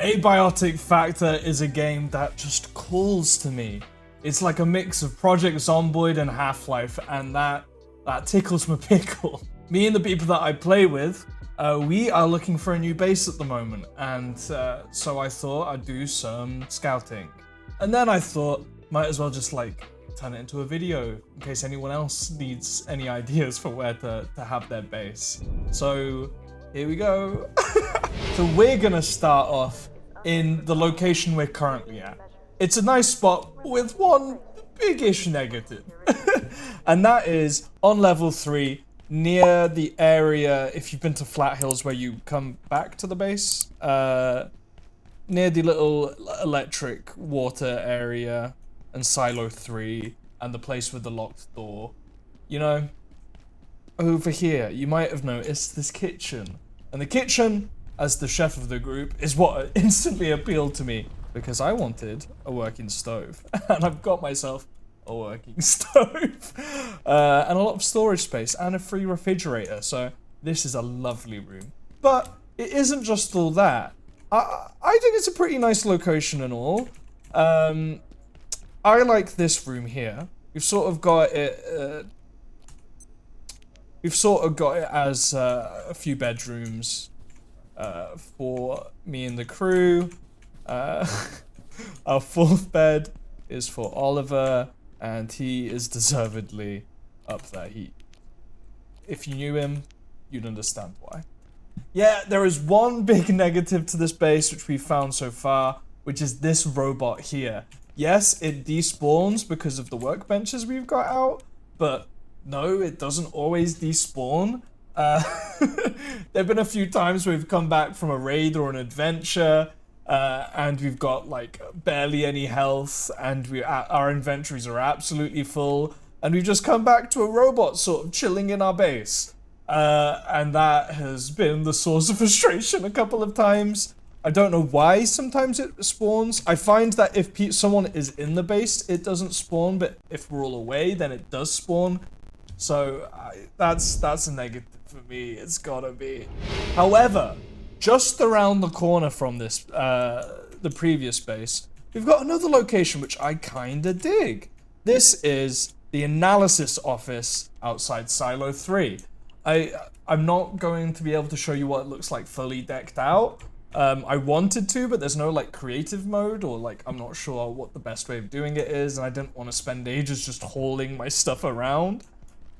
Abiotic Factor is a game that just calls to me. It's like a mix of Project Zomboid and Half-Life, and that tickles my pickle. Me and the people that I play with, we are looking for a new base at the moment, and so I thought I'd do some scouting. And then I thought, might as well just like turn it into a video in case anyone else needs any ideas for where to have their base. So here we go. So we're gonna start off in the location we're currently at. It's a nice spot with one biggish negative. And that is on level 3 near the area, if you've been to Flat Hills where you come back to the base, near the little electric water area and Silo 3 and the place with the locked door. You know, over here, you might have noticed this kitchen. And the kitchen, as the chef of the group, is what instantly appealed to me because I wanted a working stove. And I've got myself a working stove. And a lot of storage space and a free refrigerator. So this is a lovely room. But it isn't just all that. I think it's a pretty nice location and all. I like this room here. We've sort of got it. We've sort of got it as a few bedrooms for me and the crew. Our 4th bed is for Oliver, and he is deservedly up there. If you knew him, you'd understand why. Yeah, there is one big negative to this base which we've found so far, which is this robot here. Yes, it despawns because of the workbenches we've got out, but no, it doesn't always despawn. There've been a few times we've come back from a raid or an adventure, and we've got like barely any health, and our inventories are absolutely full, and we've just come back to a robot sort of chilling in our base. And that has been the source of frustration a couple of times. I don't know why sometimes it spawns. I find that if someone is in the base, it doesn't spawn, but if we're all away, then it does spawn. So that's a negative for me. It's gotta be. However, just around the corner from this, the previous base, we've got another location which I kinda dig. This is the analysis office outside Silo 3. I'm not going to be able to show you what it looks like fully decked out. I wanted to, but there's no like creative mode, or like I'm not sure what the best way of doing it is, and I didn't want to spend ages just hauling my stuff around.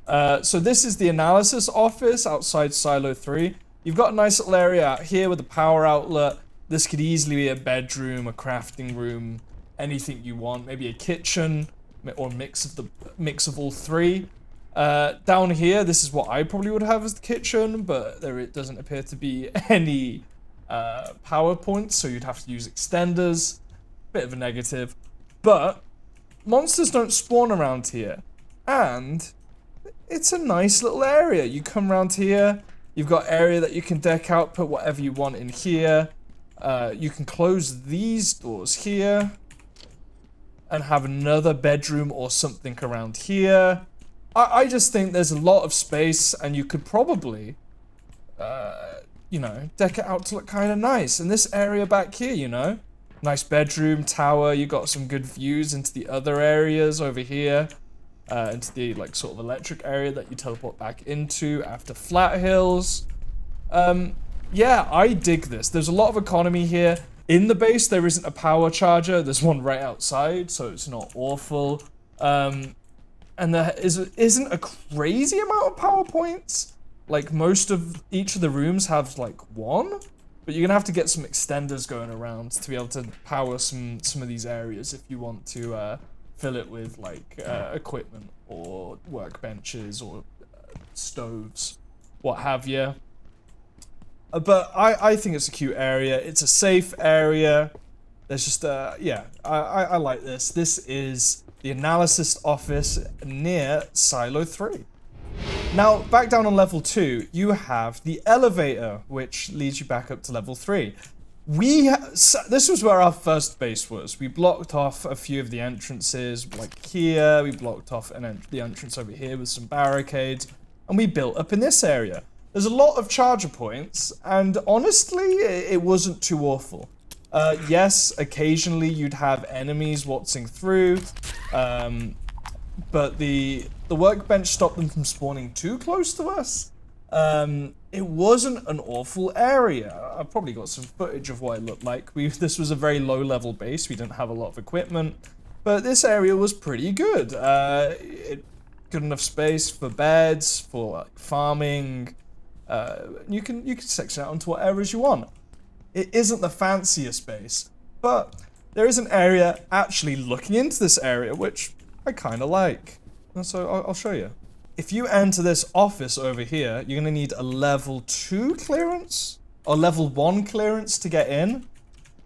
So this is the analysis office outside Silo 3. You've got a nice little area out here with a power outlet. This could easily be a bedroom, a crafting room, anything you want. Maybe a kitchen, or mix of all three. Down here, this is what I probably would have as the kitchen, but it doesn't appear to be any power points, so you'd have to use extenders. Bit of a negative. But monsters don't spawn around here, and it's a nice little area. You come around here, you've got area that you can deck out, put whatever you want in here. You can close these doors here and have another bedroom or something around here. I just think there's a lot of space, and you could probably you know, deck it out to look kind of nice. And this area back here, you know, nice bedroom, tower, you got some good views into the other areas over here, into the like sort of electric area that you teleport back into after Flat Hills. Yeah, I dig this. There's a lot of economy here. In the base, there isn't a power charger. There's one right outside, so it's not awful. And there isn't a crazy amount of power points. Like, most of each of the rooms have, like, one. But you're gonna have to get some extenders going around to be able to power some of these areas if you want to fill it with, like, equipment or workbenches or stoves, what have you. But I think it's a cute area. It's a safe area. There's just, yeah, I like this. This is the analysis office near Silo 3. Now, back down on level 2, you have the elevator, which leads you back up to level 3. This was where our first base was. We blocked off a few of the entrances, like here. We blocked off the entrance over here with some barricades, and we built up in this area. There's a lot of charger points, and honestly, it wasn't too awful. Yes, occasionally you'd have enemies waltzing through, but the workbench stopped them from spawning too close to us. It wasn't an awful area. I've probably got some footage of what it looked like. This was a very low-level base. We didn't have a lot of equipment, but this area was pretty good. Good enough space for beds, for like, farming. You can section it out into whatever as you want. It isn't the fanciest base, but there is an area actually looking into this area, which I kind of like. And so I'll show you. If you enter this office over here, you're going to need a level 2 clearance or level 1 clearance to get in.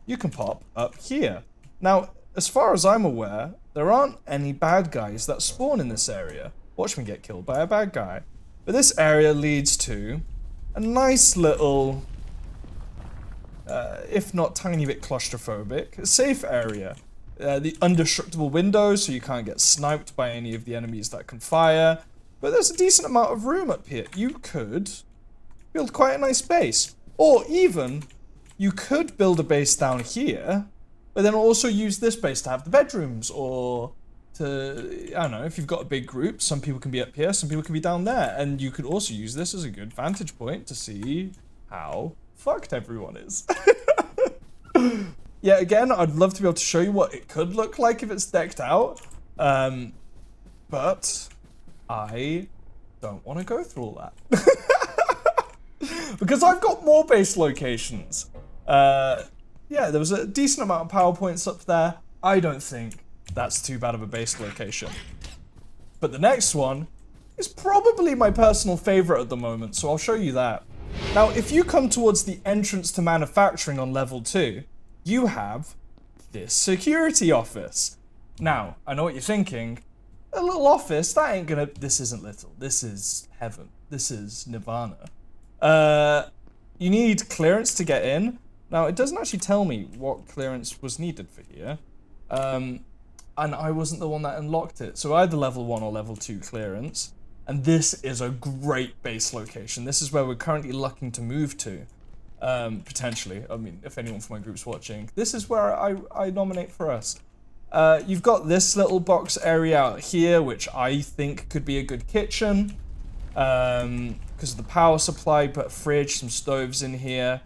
You can pop up here. Now, as far as I'm aware, there aren't any bad guys that spawn in this area. Watch me get killed by a bad guy. But this area leads to a nice little, if not tiny bit claustrophobic, safe area. The indestructible windows, so you can't get sniped by any of the enemies that can fire. But there's a decent amount of room up here. You could build quite a nice base. Or even, you could build a base down here, but then also use this base to have the bedrooms, or to, I don't know, if you've got a big group, some people can be up here, some people can be down there. And you could also use this as a good vantage point to see how fucked everyone is. Yeah, again, I'd love to be able to show you what it could look like if it's decked out. But I don't want to go through all that. Because I've got more base locations. Yeah, there was a decent amount of PowerPoints up there. I don't think that's too bad of a base location. But the next one is probably my personal favorite at the moment, so I'll show you that. Now, if you come towards the entrance to manufacturing on level 2, you have this security office. Now, I know what you're thinking. A little office, that ain't gonna... This isn't little. This is heaven. This is nirvana. You need clearance to get in. Now, it doesn't actually tell me what clearance was needed for here. And I wasn't the one that unlocked it. So either level 1 or level 2 clearance. And this is a great base location. This is where we're currently looking to move to. Potentially. I mean, if anyone from my group's watching. This is where I nominate for us. You've got this little box area out here, which I think could be a good kitchen. Because of the power supply, put a fridge, some stoves in here.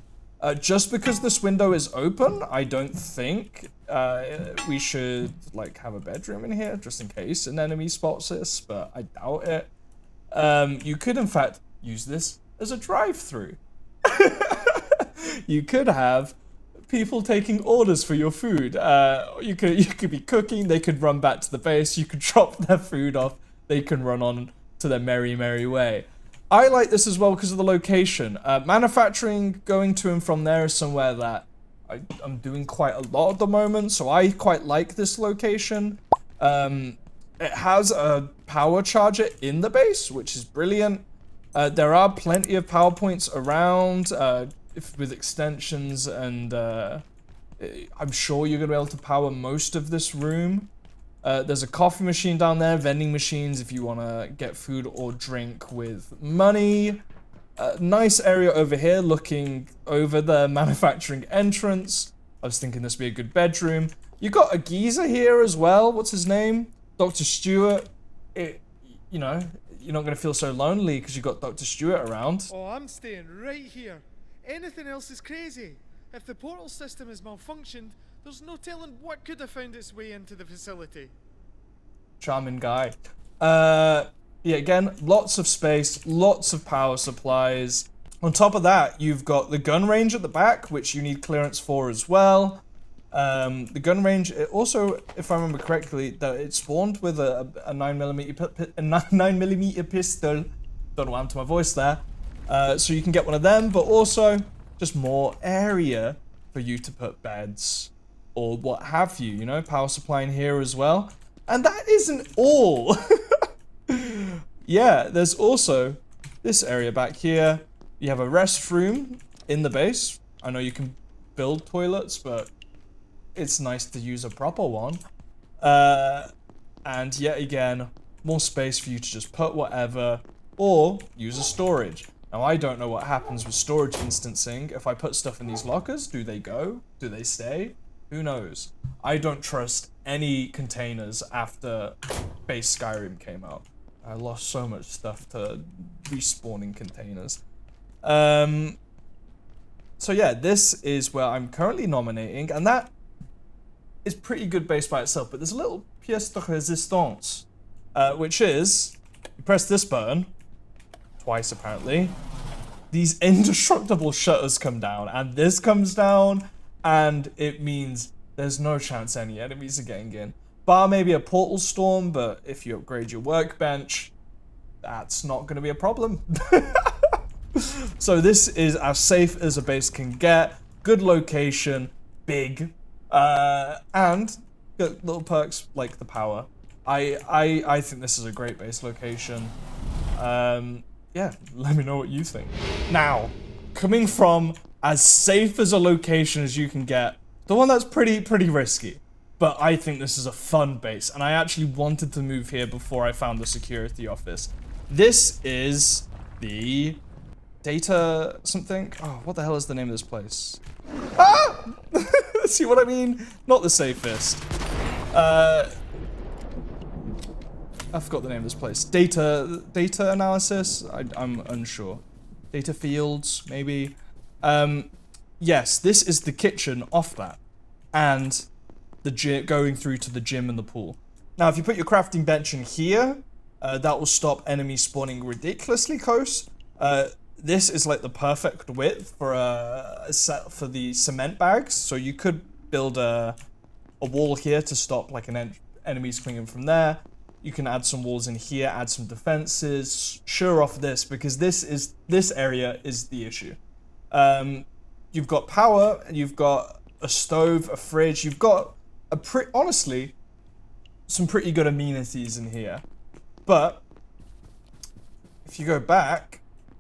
Just because this window is open, I don't think we should like have a bedroom in here, just in case an enemy spots us, but I doubt it. You could, in fact, use this as a drive-through. You could have people taking orders for your food. You could be cooking, they could run back to the base, you could drop their food off, they can run on to their merry, merry way. I like this as well because of the location. Manufacturing, going to and from there is somewhere that I'm doing quite a lot at the moment, so I quite like this location. It has a power charger in the base, which is brilliant. There are plenty of power points around with extensions, and I'm sure you're going to be able to power most of this room. There's a coffee machine down there, vending machines if you want to get food or drink with money. Nice area over here looking over the manufacturing entrance. I was thinking this would be a good bedroom. You got a geezer here as well. What's his name? Dr. Stewart. You know, you're not going to feel so lonely because you've got Dr. Stewart around. Oh, I'm staying right here. Anything else is crazy. If the portal system has malfunctioned, there's no telling what could have found its way into the facility. Charming guy. Yeah, again, lots of space, lots of power supplies. On top of that, you've got the gun range at the back, which you need clearance for as well. The gun range, it also, if I remember correctly, that it spawned with a 9mm pistol. Don't know what happened to my voice there. So you can get one of them, but also just more area for you to put beds or what have you, you know, power supply in here as well. And that isn't all. Yeah, there's also this area back here. You have a restroom in the base. I know you can build toilets, but it's nice to use a proper one. And yet again, more space for you to just put whatever or use as storage. Now, I don't know what happens with storage instancing. If I put stuff in these lockers, do they go? Do they stay? Who knows? I don't trust any containers after base Skyrim came out. I lost so much stuff to respawning containers. So yeah, this is where I'm currently nominating, and that is pretty good base by itself, but there's a little pièce de résistance, which is, you press this button, twice apparently, these indestructible shutters come down, and this comes down, and it means there's no chance any enemies are getting in. Bar maybe a portal storm, but if you upgrade your workbench, that's not going to be a problem. So this is as safe as a base can get. Good location, big, and got little perks like the power. I think this is a great base location. Yeah, let me know what you think. Now, coming from as safe as a location as you can get, the one that's pretty risky, but I think this is a fun base, and I actually wanted to move here before I found the security office. This is the data something. Oh, what the hell is the name of this place? Ah! See what I mean? Not the safest. I forgot the name of this place. Data analysis? I'm unsure. Data fields, maybe. Yes, this is the kitchen off that. And the gym, going through to the gym and the pool. Now, if you put your crafting bench in here, that will stop enemies spawning ridiculously close. This is like the perfect width for a set for the cement bags. So you could build a wall here to stop like enemies coming in from there. You can add some walls in here, add some defenses, sure off this, because this area is the issue. You've got power, and you've got a stove, a fridge, you've got honestly, some pretty good amenities in here. But if you go back,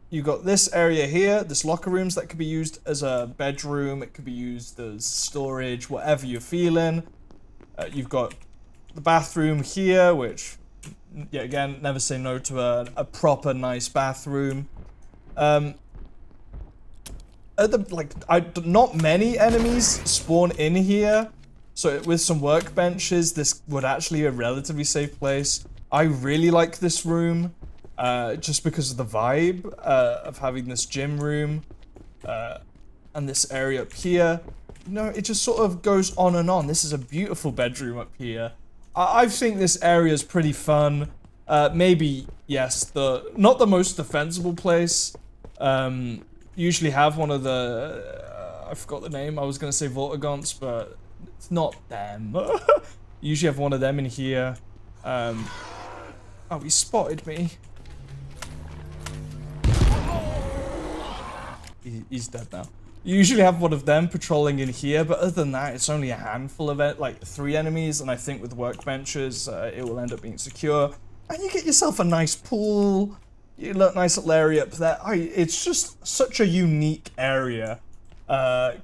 you've got this area here, this locker rooms that could be used as a bedroom, it could be used as storage, whatever you're feeling. You've got the bathroom here, which, yet again, never say no to a proper nice bathroom. Not many enemies spawn in here, so with some workbenches, this would actually be a relatively safe place. I really like this room, just because of the vibe of having this gym room, and this area up here. You know, it just sort of goes on and on. This is a beautiful bedroom up here. I think this area is pretty fun. Maybe, yes, not the most defensible place. Usually have one of the, I forgot the name, I was going to say Vortigons, but it's not them. Usually have one of them in here. Oh, he spotted me. He's dead now. You usually have one of them patrolling in here, but other than that, it's only a handful of it, like 3 enemies, and I think with workbenches, it will end up being secure. And you get yourself a nice pool, you look nice little area up there. It's just such a unique area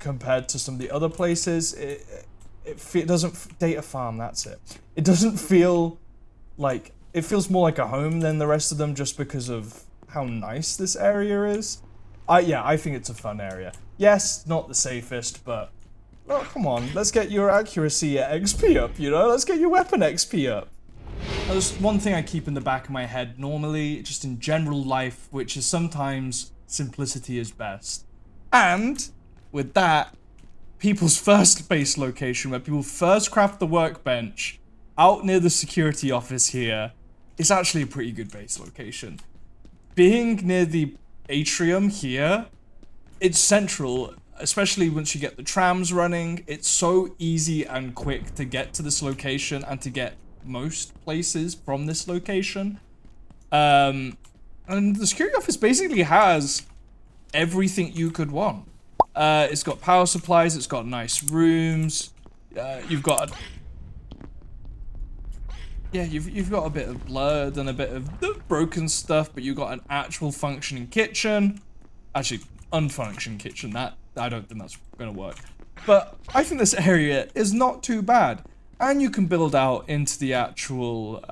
compared to some of the other places. It doesn't, data farm, that's it. It doesn't feel like, it feels more like a home than the rest of them just because of how nice this area is. Yeah, I think it's a fun area. Yes, not the safest, but, well, come on, let's get your accuracy XP up, you know? Let's get your weapon XP up. There's one thing I keep in the back of my head normally, just in general life, which is sometimes simplicity is best. And, with that, people's first base location, where people first craft the workbench, out near the security office here, is actually a pretty good base location. Being near the atrium here, it's central, especially once you get the trams running. It's so easy and quick to get to this location and to get most places from this location. And the security office basically has everything you could want. It's got power supplies, it's got nice rooms, you've got you've got a bit of blood and a bit of broken stuff, but you've got an actual functioning kitchen. Actually, unfunctioning kitchen. That, I don't think that's gonna work. But I think this area is not too bad. And you can build out into the actual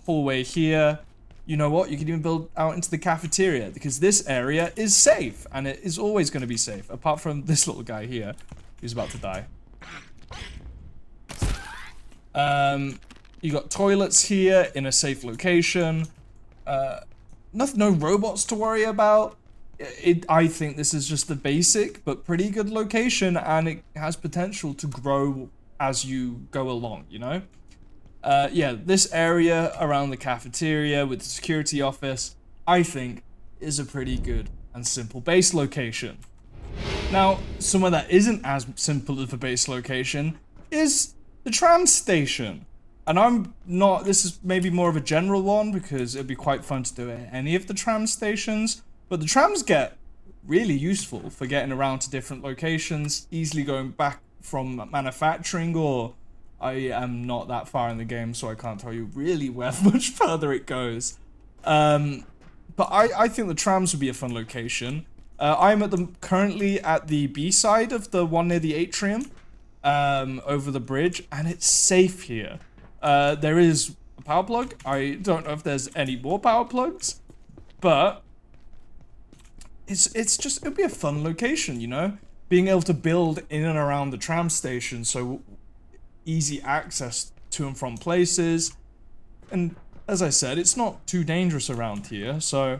hallway here. you know what? You can even build out into the cafeteria because this area is safe and it is always going to be safe. Apart from this little guy here who's about to die. You got toilets here in a safe location. No robots to worry about. I think this is just the basic but pretty good location, and it has potential to grow as you go along, you know? Yeah, this area around the cafeteria with the security office, I think, is a pretty good and simple base location. Now, somewhere that isn't as simple of a base location is the tram station. And I'm not, this is maybe more of a general one because it'd be quite fun to do it at any of the tram stations, but the trams get really useful for getting around to different locations, easily going back from manufacturing, or I am not that far in the game, so I can't tell you really where much further it goes. But I think the trams would be a fun location. I'm currently at the B side of the one near the atrium, over the bridge, and it's safe here. There is a power plug. I don't know if there's any more power plugs, but it's just, it'd be a fun location, you know? Being able to build in and around the tram station, so easy access to and from places. And as I said, it's not too dangerous around here, so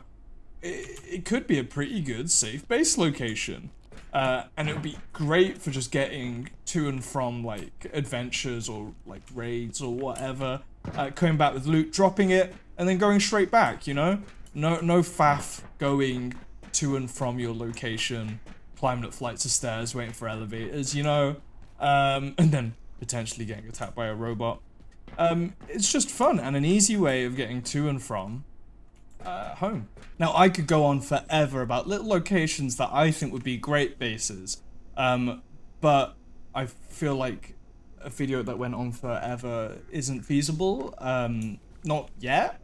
it could be a pretty good safe base location. And it would be great for just getting to and from like adventures or like raids or whatever, coming back with loot, dropping it, and then going straight back, you know? No faff going to and from your location, climbing up flights of stairs, waiting for elevators, you know? And then potentially getting attacked by a robot. It's just fun and an easy way of getting to and from home. Now, I could go on forever about little locations that I think would be great bases, but I feel like a video that went on forever isn't feasible, not yet.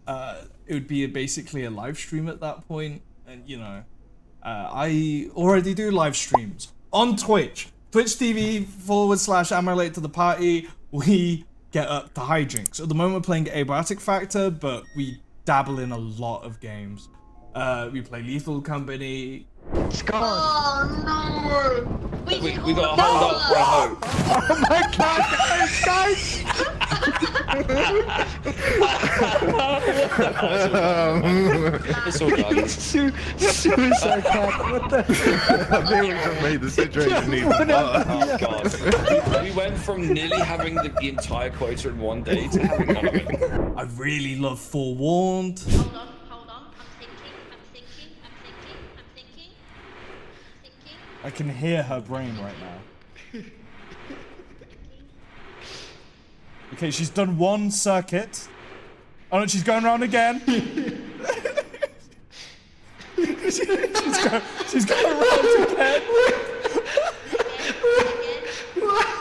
It would be basically a live stream at that point, and you know, I already do live streams on Twitch. Twitch TV /am I late to the party. We get up to hijinks. At the moment we're playing Abiotic Factor, but we dabble in a lot of games. We play Lethal Company. Oh no! We got a hold up for a hope. Oh my god, guys! It's all done. Suicide pact, what the? I think we just made the situation even worse. Oh god. We went from nearly having the entire quota in one day to having none of it. I really love Forewarned. Hold on. I'm thinking. I can hear her brain right now. Okay, she's done one circuit. Oh no, she's going around again. she's going around again.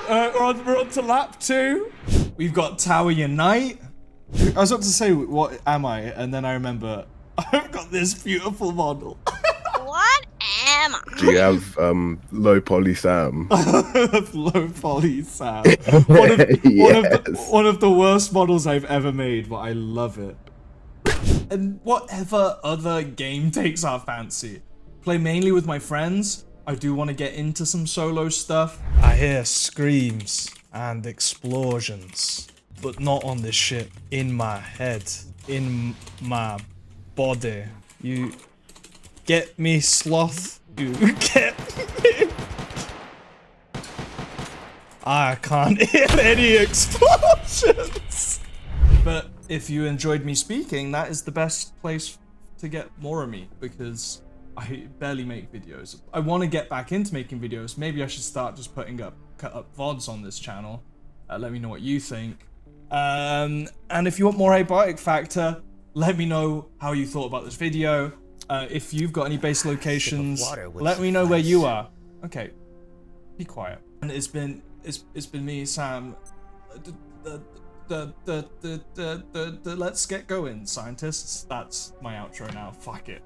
We're on to lap 2. We've got Tower Unite. I was about to say, what am I? And then I remember, I've got this beautiful model. What am I? Do you have low poly Sam? Low poly Sam. Yes. One of the worst models I've ever made, but I love it. And whatever other game takes our fancy. Play mainly with my friends. I do want to get into some solo stuff. I hear screams and explosions, but not on this ship. In my head, in my body. You get me, sloth? You get me? I can't hear any explosions. But if you enjoyed me speaking, that is the best place to get more of me, because I barely make videos. I want to get back into making videos. Maybe I should start just putting up cut up VODs on this channel. Let me know what you think. And if you want more Abiotic Factor, let me know how you thought about this video. If you've got any base locations, let me know where you are. Okay, be quiet. And it's been me, Sam. Let's get going, scientists. That's my outro now. Fuck it.